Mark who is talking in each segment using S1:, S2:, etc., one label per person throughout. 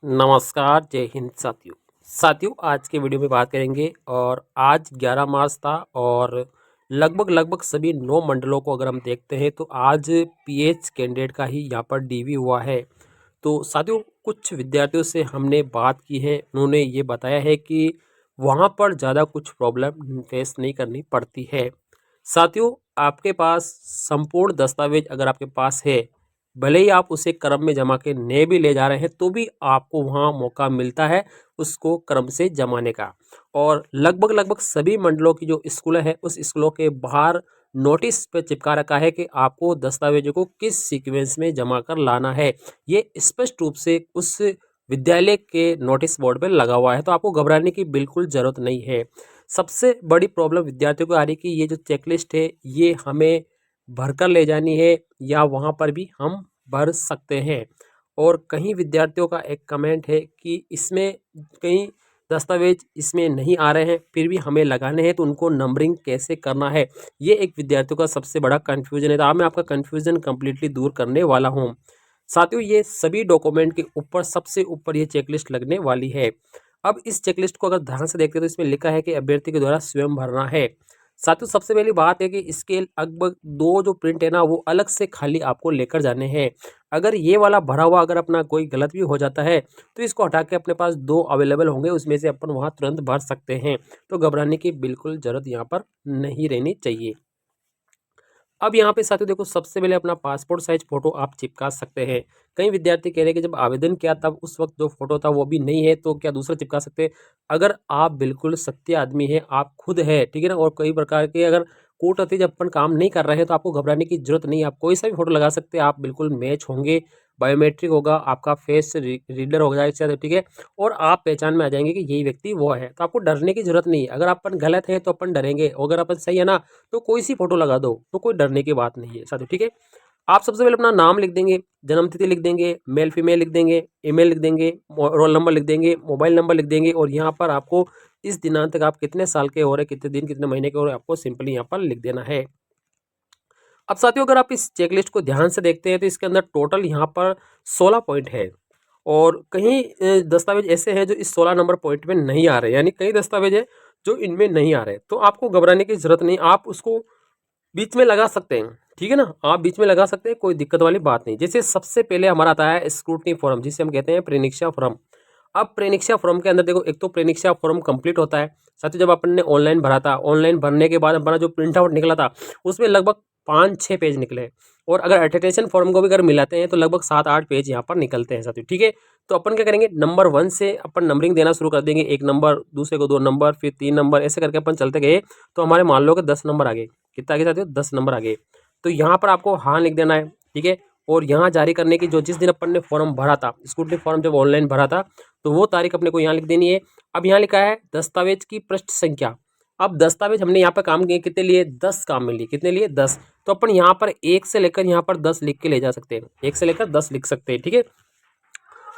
S1: नमस्कार, जय हिंद साथियों आज के वीडियो में बात करेंगे। और आज 11 मार्च था और लगभग सभी 9 मंडलों को अगर हम देखते हैं तो आज पीएच कैंडिडेट का ही यहाँ पर डीवी हुआ है। तो साथियों कुछ विद्यार्थियों से हमने बात की है, उन्होंने ये बताया है कि वहाँ पर ज़्यादा कुछ प्रॉब्लम फेस नहीं करनी पड़ती है। साथियों आपके पास संपूर्ण दस्तावेज अगर आपके पास है, भले ही आप उसे क्रम में जमा के नए भी ले जा रहे हैं तो भी आपको वहाँ मौका मिलता है उसको क्रम से जमाने का। और लगभग सभी मंडलों की जो स्कूल है उस स्कूलों के बाहर नोटिस पे चिपका रखा है कि आपको दस्तावेजों को किस सीक्वेंस में जमा कर लाना है। ये स्पष्ट रूप से उस विद्यालय के नोटिस बोर्ड पे लगा हुआ है, तो आपको घबराने की बिल्कुल ज़रूरत नहीं है। सबसे बड़ी प्रॉब्लम विद्यार्थियों को आ रही है कि ये जो चेकलिस्ट है ये हमें भरकर ले जानी है या वहाँ पर भी हम भर सकते हैं। और कहीं विद्यार्थियों का एक कमेंट है कि इसमें कहीं दस्तावेज इसमें नहीं आ रहे हैं फिर भी हमें लगाने हैं, तो उनको नंबरिंग कैसे करना है, ये एक विद्यार्थियों का सबसे बड़ा कन्फ्यूजन है। तो आज मैं आपका कन्फ्यूजन कंप्लीटली दूर करने वाला हूँ। साथियों ये सभी डॉक्यूमेंट के ऊपर सबसे ऊपर ये चेकलिस्ट लगने वाली है। अब इस चेकलिस्ट को अगर ध्यान से देखते हैं तो इसमें लिखा है कि अभ्यर्थी के द्वारा स्वयं भरना है। साथियों सबसे पहली बात है कि इसके लगभग 2 जो प्रिंट है ना वो अलग से खाली आपको लेकर जाने हैं। अगर ये वाला भरा हुआ अगर अपना कोई गलत भी हो जाता है तो इसको हटा के अपने पास 2 अवेलेबल होंगे, उसमें से अपन वहाँ तुरंत भर सकते हैं। तो घबराने की बिल्कुल ज़रूरत यहाँ पर नहीं रहनी चाहिए। अब यहाँ पे साथियों देखो, सबसे पहले अपना पासपोर्ट साइज फोटो आप चिपका सकते हैं। कई विद्यार्थी कह रहे हैं कि जब आवेदन किया तब उस वक्त जो फोटो था वो भी नहीं है, तो क्या दूसरा चिपका सकते हैं? अगर आप बिल्कुल सत्य आदमी है, आप खुद है, ठीक है ना, और कई प्रकार के अगर कोर्ट अति जब अपन काम नहीं कर रहे हैं तो आपको घबराने की जरूरत नहीं है। आप कोई सा भी फोटो लगा सकते हैं, आप बिल्कुल मैच होंगे, बायोमेट्रिक होगा, आपका फेस रीडर हो जाएगा, ठीक है, और आप पहचान में आ जाएंगे कि यही व्यक्ति वो है। तो आपको डरने की जरूरत नहीं है। अगर अपन गलत है तो अपन डरेंगे, अगर अपन सही है ना तो कोई सी फोटो लगा दो, तो कोई डरने की बात नहीं है साथियों, ठीक है। आप सबसे पहले अपना नाम लिख देंगे, जन्म तिथि लिख देंगे, मेल फीमेल लिख देंगे, ईमेल लिख देंगे, रोल नंबर लिख देंगे, मोबाइल नंबर लिख देंगे, और यहाँ पर आपको इस दिनांक तक आप कितने साल के हो रहे, कितने दिन कितने महीने के हो रहे, आपको सिंपली यहाँ पर लिख देना है। अब साथियों अगर आप इस चेकलिस्ट को ध्यान से देखते हैं तो इसके अंदर टोटल यहाँ पर 16 पॉइंट है, और कहीं दस्तावेज ऐसे हैं जो इस 16 नंबर पॉइंट में नहीं आ रहे, यानी कई दस्तावेज है जो इनमें नहीं आ रहे। तो आपको घबराने की जरूरत नहीं, आप उसको बीच में लगा सकते हैं, ठीक है ना, आप बीच में लगा सकते हैं, कोई दिक्कत वाली बात नहीं। जैसे सबसे पहले हमारा आता है स्क्रूटनी फॉर्म, जिसे हम कहते हैं प्रीनिक्षा फॉर्म। अब प्रीनिक्षा फॉर्म के अंदर देखो, एक तो प्रीनिक्षा फॉर्म कंप्लीट होता है। साथ ही जब अपन ने ऑनलाइन भरा था, ऑनलाइन भरने के बाद हमारा जो प्रिंट आउट निकला था उसमें लगभग 5-6 पेज निकले, और अगर अटेस्टेशन फॉर्म को भी अगर मिलाते हैं तो लगभग 7-8 पेज यहाँ पर निकलते हैं साथियों, ठीक है। तो अपन क्या करेंगे, नंबर 1 से अपन नंबरिंग देना शुरू कर देंगे, 1 नंबर, दूसरे को 2 नंबर, फिर 3 नंबर, ऐसे करके अपन चलते गए तो हमारे मान लो कि 10 नंबर आ गए। कितना आगे साथियों, 10 नंबर आ गए। तो यहाँ पर आपको हाँ लिख देना है, ठीक है। और यहाँ जारी करने की जो जिस दिन अपन ने फॉर्म भरा था, स्कूटनी फॉर्म जब ऑनलाइन भरा था, तो वो तारीख अपने को यहाँ लिख देनी है। अब यहाँ लिखा है दस्तावेज की पृष्ठ संख्या। अब दस्तावेज हमने यहाँ पर काम किए कितने लिए, 10 काम में लिए, कितने लिए, 10। तो अपन यहाँ पर 1 से लेकर यहाँ पर 10 लिख के ले जा सकते हैं, 1 से लेकर 10 लिख सकते हैं, ठीक है।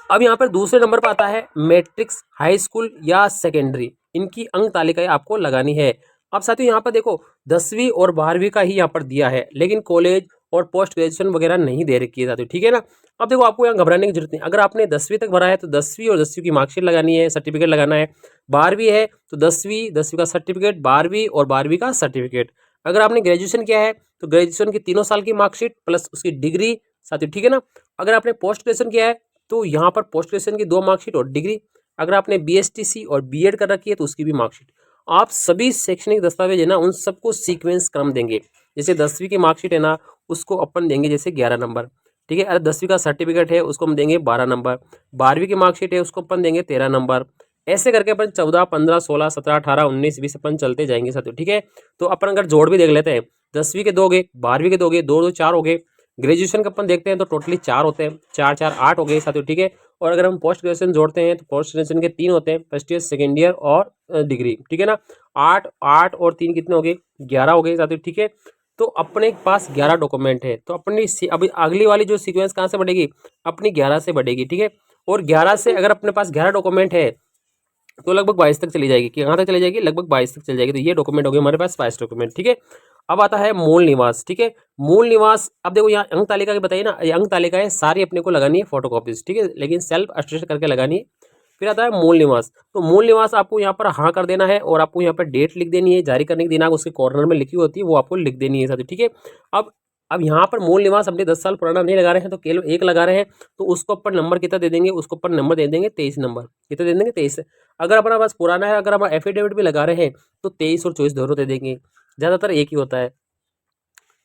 S1: अब यहाँ पर दूसरे नंबर पर आता है मैट्रिक्स, हाई स्कूल या सेकेंडरी, इनकी अंक तालिकाएं आपको लगानी है। अब साथियों यहाँ पर देखो 10वीं और 12वीं का ही यहाँ पर दिया है, लेकिन कॉलेज और पोस्ट ग्रेजुएशन वगैरह नहीं दे रखी है साथियों, ठीक है ना। अब देखो आपको यहाँ घबराने की जरूरत नहीं, अगर आपने 10वीं तक भरा है तो 10वीं और 10वीं की मार्कशीट लगानी है, सर्टिफिकेट लगाना है। 12वीं है तो 10वीं का सर्टिफिकेट, 12वीं और 12वीं का सर्टिफिकेट। अगर आपने ग्रेजुएशन किया है तो ग्रेजुएशन की 3 साल की मार्कशीट प्लस उसकी डिग्री साथियों, ठीक है ना। अगर आपने पोस्ट ग्रेजुएशन किया है तो यहाँ पर पोस्ट ग्रेजुएशन की 2 मार्कशीट और डिग्री। अगर आपने बीएसटीसी और बीएड कर रखी है तो उसकी भी मार्कशीट। आप सभी शैक्षणिक दस्तावेज है ना उन सबको सीक्वेंस क्रम देंगे। जैसे 10वीं की मार्कशीट है ना उसको अपन देंगे जैसे 11 नंबर, ठीक है। अगर 10वीं का सर्टिफिकेट है उसको हम देंगे 12 नंबर, 12वीं की मार्कशीट है उसको अपन देंगे 13 नंबर। ऐसे करके अपन 14, 15, 16, 17, 18, 19, 20 अपन चलते जाएंगे साथियों, ठीक है। तो अपन अगर जोड़ भी देख लेते हैं, 10वीं के 2 गए, 12वीं के 2 गए, 2 2 4 हो गए। ग्रेजुएशन का अपन देखते हैं तो टोटली 4 होते हैं, 4 4 8 हो गए साथियों, ठीक है। और अगर हम पोस्ट ग्रेजुएशन जोड़ते हैं तो पोस्ट ग्रेजुएशन के 3 होते हैं, फर्स्ट ईयर, सेकेंड ईयर और डिग्री, ठीक है ना। 8 8 और 3 कितने हो गए, 11 हो गए साथियों, ठीक है। तो अपने पास 11 डॉक्यूमेंट है, तो अपनी अभी अगली वाली जो सीक्वेंस कहाँ से बढ़ेगी, अपनी 11 से बढ़ेगी, ठीक है। और 11 से अगर अपने पास 11 डॉक्यूमेंट है तो लगभग 22 तक चली जाएगी। कहाँ तक चली जाएगी? लगभग 22 तक चली जाएगी। तो ये डॉक्यूमेंट हो गए हमारे पास 22 डॉक्यूमेंट, ठीक है। अब आता है मूल निवास, ठीक है। मूल निवास, अब देखो यहाँ अंक तालिका की बताइए ना, ये अंक तालिका है, सारी अपने को लगानी है फोटोकॉपीज, ठीक है, लेकिन सेल्फ अटेस्ट करके लगानी है। फिर आता है मूल निवास। तो मूल निवास आपको यहाँ पर हाँ कर देना है और आपको यहाँ पर डेट लिख देनी है, जारी करने की दिनांक उसके कॉर्नर में लिखी होती है, वो आपको लिख देनी है साथ ही, ठीक है। अब अब यहाँ पर मूल निवास अपने 10 साल पुराना नहीं लगा रहे हैं, तो केवल एक लगा रहे हैं, तो उसको अपन नंबर कितना दे देंगे? उसको अपन नंबर दे देंगे 23 नंबर। कितना दे देंगे? 23। अगर अपना पास पुराना है, अगर हम एफिडेविट भी लगा रहे हैं, तो 23 और 24 दोनों दे देंगे, ज़्यादातर एक ही होता है।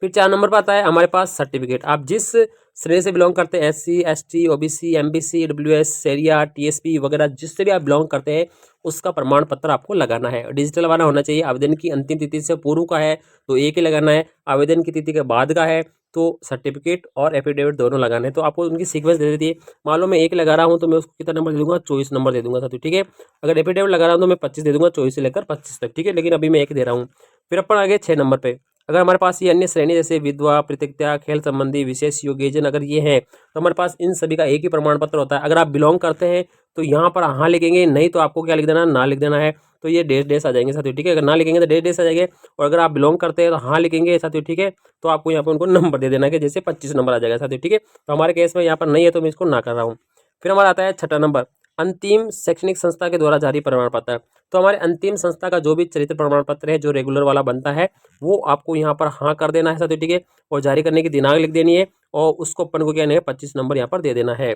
S1: फिर 4 नंबर पर आता है हमारे पास सर्टिफिकेट। आप जिस श्रेणी से बिलोंग करते हैं, SC ST OBC MBC AWS सेरिया TSP वगैरह, जिससे भी आप बिलोंग करते हैं, उसका प्रमाण पत्र आपको लगाना है। डिजिटल वाला होना चाहिए। आवेदन की अंतिम तिथि से पूर्व का है तो एक ही लगाना है, आवेदन की तिथि के बाद का है तो सर्टिफिकेट और एफिडेविट दोनों लगाने हैं। तो आपको उनकी सीक्वेंस दे देती है। मान लो मैं एक लगा रहा हूँ तो मैं उसको कितना नंबर दे दूंगा? 24 नंबर दे दूंगा साथियों, ठीक है। अगर एफिडेविट लगा रहा हूँ तो मैं 25 दे दूंगा, 24 से लेकर 25 तक, ठीक है, लेकिन अभी मैं एक दे रहा हूँ। फिर अपन आगे 6 नंबर पे, अगर हमारे पास ये अन्य श्रेणी जैसे विधवा, पृथक्ता, खेल संबंधी, विशेष योग्यजन अगर ये है, तो हमारे पास इन सभी का एक ही प्रमाण पत्र होता है। अगर आप बिलोंग करते हैं तो यहाँ पर हाँ लिखेंगे, नहीं तो आपको क्या लिख देना? ना लिख देना है। तो ये डेस डेस आ जाएंगे साथियों, ठीक है। अगर ना लिखेंगे तो डेस डेस आ जाएंगे, और अगर आप बिलोंग करते हैं तो हाँ लिखेंगे साथियों, ठीक है। तो आपको यहाँ पर उनको नंबर दे देना है कि जैसे 25 नंबर आ जाएगा साथियों, ठीक है। तो हमारे केस में यहाँ पर नहीं है तो मैं इसको ना कर रहा हूँ। फिर हमारा आता है 6ठा नंबर, अंतिम शैक्षणिक संस्था के द्वारा जारी प्रमाण पत्र। तो हमारे अंतिम संस्था का जो भी चरित्र प्रमाण पत्र है, जो रेगुलर वाला बनता है, वो आपको यहाँ पर हाँ कर देना है साथियों, ठीक है, और जारी करने की दिनांक लिख देनी है, और उसको अपन को क्या है 25 नंबर यहाँ पर दे देना है।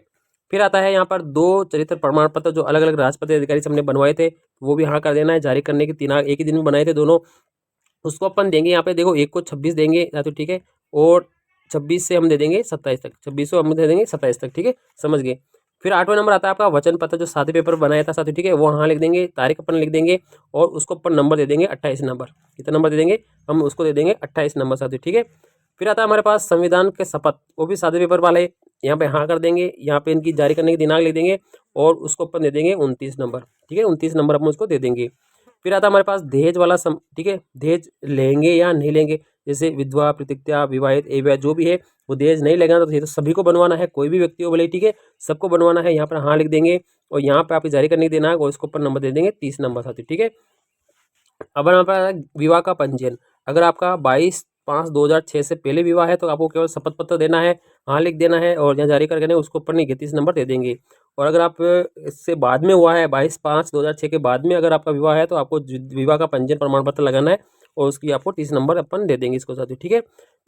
S1: फिर आता है यहाँ पर 2 चरित्र प्रमाण पत्र जो अलग अलग राजपत्रित अधिकारी से हमने बनवाए थे, वो भी हाँ कर देना है। जारी करने की दिनांक एक ही दिन में बनाए थे दोनों, उसको अपन देंगे यहाँ पे, देखो एक को 26 देंगे साथियों, ठीक है, और 26 से हम दे देंगे 27 तक, 26 को हम दे देंगे 27 तक, ठीक है, समझ गए। फिर 8वां नंबर आता है आपका वचन पत्र, जो सादे पेपर बनाया था साथियों, ठीक है, वो हाँ लिख देंगे, तारीख अपन लिख देंगे, और उसको अपन नंबर दे देंगे 28 नंबर। कितना नंबर दे देंगे? हम उसको दे देंगे 28 नंबर साथियों, ठीक है। फिर आता है हमारे पास संविधान के शपथ, वो भी सादे पेपर वाले, यहाँ पे हाँ कर देंगे, यहाँ पे इनकी जारी करने की दिनांक लिख देंगे, और उसको अपन दे देंगे 29 नंबर, ठीक है, 29 नंबर अपन उसको दे देंगे। फिर आता है हमारे पास दहेज वाला ठीक है, दहेज लेंगे या नहीं लेंगे, जैसे विधवा, पृथक्ता, विवाहित, अविवाहित जो भी है, वो दहेज नहीं लेगा तो ये तो सभी को बनवाना है, कोई भी व्यक्ति हो बोले, ठीक है, सबको बनवाना है। यहाँ पर हाँ लिख देंगे, और यहाँ पे आप जारी करने की देना है, और इसको ऊपर नंबर दे देंगे 30 नंबर साथी, ठीक है। अब यहाँ पर विवाह का पंजीयन, अगर आपका 22/5/2006 से पहले विवाह है तो आपको केवल शपथ पत्र देना है, हाँ लिख देना है, और यहाँ जारी करके उसको ऊपर नहीं 30 नंबर दे देंगे। और अगर आप इससे बाद में हुआ है 22/5/2006 के बाद में अगर आपका विवाह है तो आपको विवाह का पंजीयन प्रमाण पत्र लगाना है, और उसकी आपको 30 नंबर अपन दे देंगे इसको साथियों, ठीक है।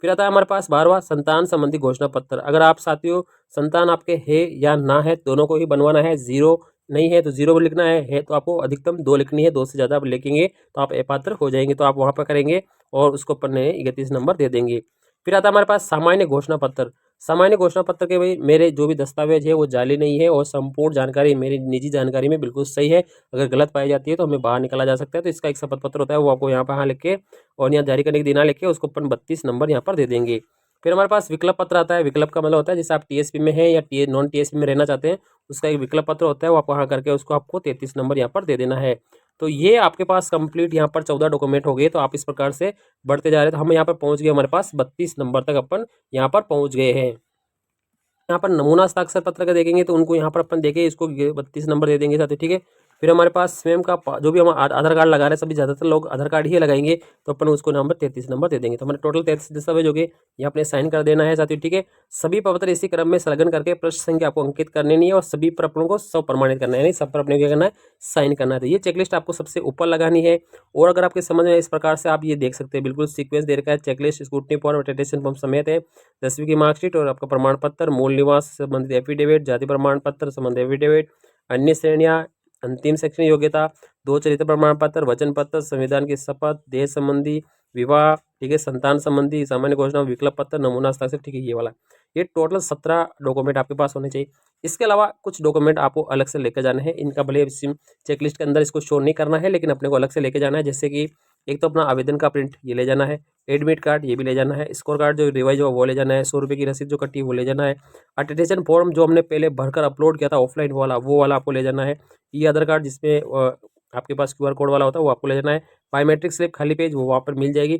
S1: फिर आता है हमारे पास 12वां संतान संबंधी घोषणा पत्र। अगर आप साथियों संतान आपके है या ना है, दोनों को ही बनवाना है। जीरो नहीं है तो जीरो भी लिखना है तो आपको अधिकतम 2 लिखनी है, 2 से ज़्यादा आप लिखेंगे तो आप अपात्र हो जाएंगे, तो आप वहाँ पर करेंगे और उसको अपन ने 31 नंबर दे देंगे। फिर आता है हमारे पास सामान्य घोषणा पत्र। सामान्य घोषणा पत्र के भाई मेरे जो भी दस्तावेज है वो जाली नहीं है, और संपूर्ण जानकारी मेरी निजी जानकारी में बिल्कुल सही है। अगर गलत पाई जाती है तो हमें बाहर निकाला जा सकता है। तो इसका एक शपथ पत्र होता है, वो आपको यहाँ पर हाँ लिख के और यहाँ जारी करने की दिनांक लिख के उसको अपन 32 नंबर यहाँ पर दे देंगे। फिर हमारे पास विकल्प पत्र आता है। विकल्प का मतलब होता है जैसे आप TSP में है या नॉन TSP में रहना चाहते हैं, उसका एक विकल्प पत्र होता है, वो आप वहाँ करके उसको आपको 33 नंबर यहाँ पर दे देना है। तो ये आपके पास कंप्लीट यहाँ पर 14 डॉक्यूमेंट हो गए। तो आप इस प्रकार से बढ़ते जा रहे हैं, तो हम यहाँ पर पहुँच गए, हमारे पास 32 नंबर तक अपन यहाँ पर पहुँच गए हैं। यहाँ पर नमूना हस्ताक्षर पत्र का देखेंगे तो उनको यहाँ पर अपन देखें, इसको 32 नंबर दे देंगे साथ ही, ठीक है। फिर हमारे पास स्वयं का जो भी हम आधार कार्ड लगा रहे हैं, सभी ज़्यादातर लोग आधार कार्ड ही लगाएंगे, तो अपन उसको नंबर 33 नंबर दे देंगे। तो हमारे टोटल 33 दस्तावेज हो गए, ये अपने साइन कर देना है साथियों, ठीक है। सभी पत्र इसी क्रम में संलग्न करके पृष्ठ संख्या आपको अंकित करनी नहीं है, और सभी पर अपनों को सब प्रमाणित करना है, यानी सब पर अपने क्या करना है? साइन करना है। तो ये चेकलिस्ट आपको सबसे ऊपर लगानी है। और अगर आपके समझ में इस प्रकार से आप ये देख सकते हैं, बिल्कुल सीक्वेंस दे रखा है, checklist, scrutiny form, attestation form समेत है, 10वीं की मार्कशीट और आपका प्रमाण पत्र, मूल निवास संबंधित एफिडेविट, जाति प्रमाण पत्र संबंधित एफिडेविट, अन्य श्रेणियां, अंतिम शैक्षणिक योग्यता, 2 चरित्र प्रमाण पत्र, वचन पत्र, संविधान की शपथ, देश संबंधी, विवाह, ठीक है, संतान संबंधी, सामान्य घोषणा, विकल्प पत्र, नमूना हस्ताक्षर, ठीक है, ये वाला। ये टोटल 17 डॉक्यूमेंट आपके पास होने चाहिए। इसके अलावा कुछ डॉक्यूमेंट आपको अलग से लेकर जाने हैं, इनका भले चेकलिस्ट के अंदर इसको शो नहीं करना है, लेकिन अपने को अलग से लेके जाना है। जैसे कि एक तो अपना आवेदन का प्रिंट ये ले जाना है, एडमिट कार्ड ये भी ले जाना है, स्कोर कार्ड जो रिवाइज हो वो ले जाना है, 100 रुपये की रसीद जो कटी वो ले जाना है, अटेस्टेशन फॉर्म जो हमने पहले भरकर अपलोड किया था ऑफलाइन वाला, वो वाला आपको ले जाना है, ये आधार कार्ड जिसमें आपके पास QR कोड वाला होता है वो आपको ले जाना है, बायोमेट्रिक स्लिप खाली पेज वो वहाँ पर मिल जाएगी,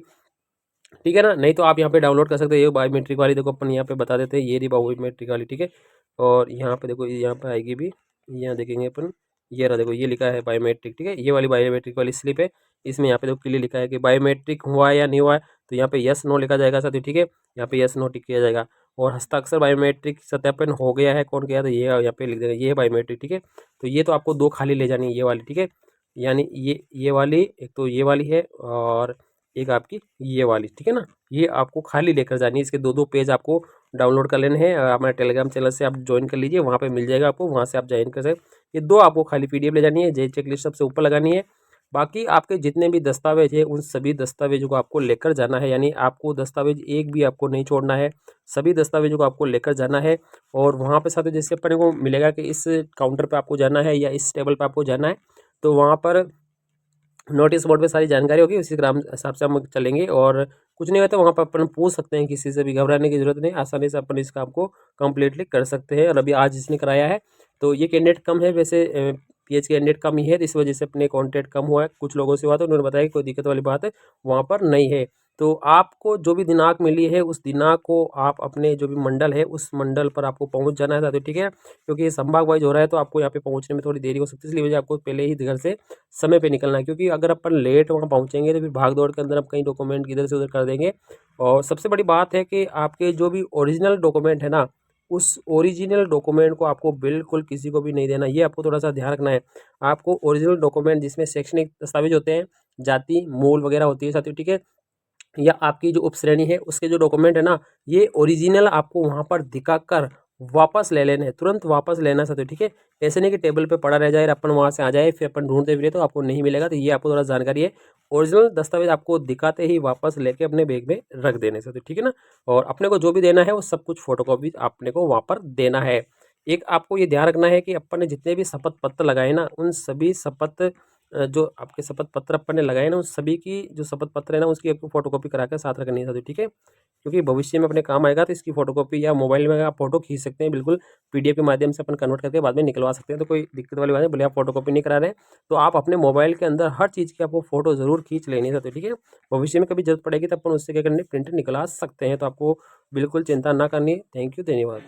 S1: ठीक है ना। नहीं तो आप यहाँ पे डाउनलोड कर सकते हो, ये बायोमेट्रिक वाली देखो अपन यहाँ पे बता देते हैं, ये रही बायोमेट्रिक वाली, ठीक है। और यहाँ पे देखो यहाँ पे आएगी भी, यहाँ देखेंगे अपन, ये रहा देखो, ये लिखा है बायोमेट्रिक, ठीक है, ये वाली बायोमेट्रिक वाली स्लिप है। इसमें यहाँ पे देखो क्लियर लिखा है कि बायोमेट्रिक हुआ है या नहीं हुआ है, तो यहाँ पे यस नो लिखा जाएगा साथियों, ठीक है, यहाँ पे यस नो टिक किया जाएगा। और हस्ताक्षर बायोमेट्रिक सत्यापन हो गया है, कौन किया, तो ये यहाँ पे लिख देगा, ये है बायोमेट्रिक, ठीक है। तो ये तो आपको 2 खाली ले जानी है, ये वाली, ठीक है, यानी ये वाली, एक तो ये वाली है और एक आपकी ये वाली, ठीक है ना। ये आपको खाली लेकर जानी है, इसके 2-2 पेज आपको डाउनलोड कर लेने हैं। हमारे टेलीग्राम चैनल से आप ज्वाइन कर लीजिए, वहाँ पे मिल जाएगा आपको, वहाँ से आप ज्वाइन कर सकते। ये 2 आपको खाली पीडीएफ ले जानी है, जे चेकलिस्ट सबसे ऊपर लगानी है। बाकी आपके जितने भी दस्तावेज है उन सभी दस्तावेजों को आपको लेकर जाना है, यानी आपको दस्तावेज एक भी आपको नहीं छोड़ना है, सभी दस्तावेजों को आपको लेकर जाना है। और वहाँ पे साथ जैसे अपने को मिलेगा कि इस काउंटर पे आपको जाना है या इस टेबल पे आपको जाना है, तो वहाँ पर नोटिस बोर्ड पे सारी जानकारी होगी, उसी ग्राम हिसाब से हम चलेंगे। और कुछ नहीं होता वहाँ पर अपन पूछ सकते हैं, किसी से भी घबराने की जरूरत नहीं, आसानी से अपन इस काम को कंप्लीटली कर सकते हैं। और अभी आज जिसने कराया है तो ये कैंडिडेट कम है, वैसे पीएच कैंडिडेट कम ही है, तो इस वजह से अपने कॉन्टैक्ट कम हुआ है। कुछ लोगों से हुआ तो उन्होंने बताया कि कोई दिक्कत वाली बात है वहाँ पर नहीं है। तो आपको जो भी दिनांक मिली है उस दिनांक को आप अपने जो भी मंडल है उस मंडल पर आपको पहुँच जाना है साथियों, ठीक है, क्योंकि ये संभाग वाइज हो रहा है तो आपको यहाँ पे पहुँचने में थोड़ी देरी हो सकती है, इसलिए वजह आपको पहले ही घर से समय पे निकलना है। क्योंकि अगर अपन लेट वहाँ पहुँचेंगे तो फिर भाग दौड़ के अंदर आप कई डॉक्यूमेंट इधर से उधर कर देंगे। और सबसे बड़ी बात है कि आपके जो भी ओरिजिनल डॉक्यूमेंट है ना, उस ओरिजिनल डॉक्यूमेंट को आपको बिल्कुल किसी को भी नहीं देना, ये आपको थोड़ा सा ध्यान रखना है। आपको ओरिजिनल डॉक्यूमेंट जिसमें शैक्षणिक दस्तावेज होते हैं, जाति मूल वगैरह होती है साथियों, ठीक है, या आपकी जो उपश्रेणी है उसके जो डॉक्यूमेंट है ना, ये ओरिजिनल आपको वहाँ पर दिखाकर वापस ले लेने हैं, तुरंत वापस लेना सकते हो, ठीक है। ऐसे नहीं कि टेबल पे पड़ा रह जाए और अपन वहाँ से आ जाए फिर अपन ढूंढते फिरे तो आपको नहीं मिलेगा। तो ये आपको थोड़ा जानकारी है, ओरिजिनल दस्तावेज आपको दिखाते ही वापस लेके अपने बैग में रख देने से, ठीक है ना। और अपने को जो भी देना है वो सब कुछ फोटोकॉपी अपने को वहाँ पर देना है। एक आपको ये ध्यान रखना है कि अपन ने जितने भी शपथ पत्र लगाए ना, उन सभी शपथ जो आपके शपथ पत्र अपन ने लगाए ना, उस सभी की जो शपथ पत्र है ना उसकी आपको फोटोकॉपी करा कर साथ रखनी है साथियों, ठीक है, क्योंकि भविष्य में अपने काम आएगा। तो इसकी फोटोकॉपी या मोबाइल में आप फोटो खींच सकते हैं, बिल्कुल पीडीएफ के माध्यम से अपन कन्वर्ट करके बाद में निकलवा सकते हैं, तो कोई दिक्कत वाली बात नहीं। बोले आप फोटोकॉपी नहीं करा रहे तो आप अपने मोबाइल के अंदर हर चीज़ की आपको फोटो जरूर खींच लेनी है, ठीक है। भविष्य में कभी जरूरत पड़ेगी तो अपन उससे क्या करने प्रिंट निकला सकते हैं, तो आपको बिल्कुल चिंता ना करनी। थैंक यू, धन्यवाद।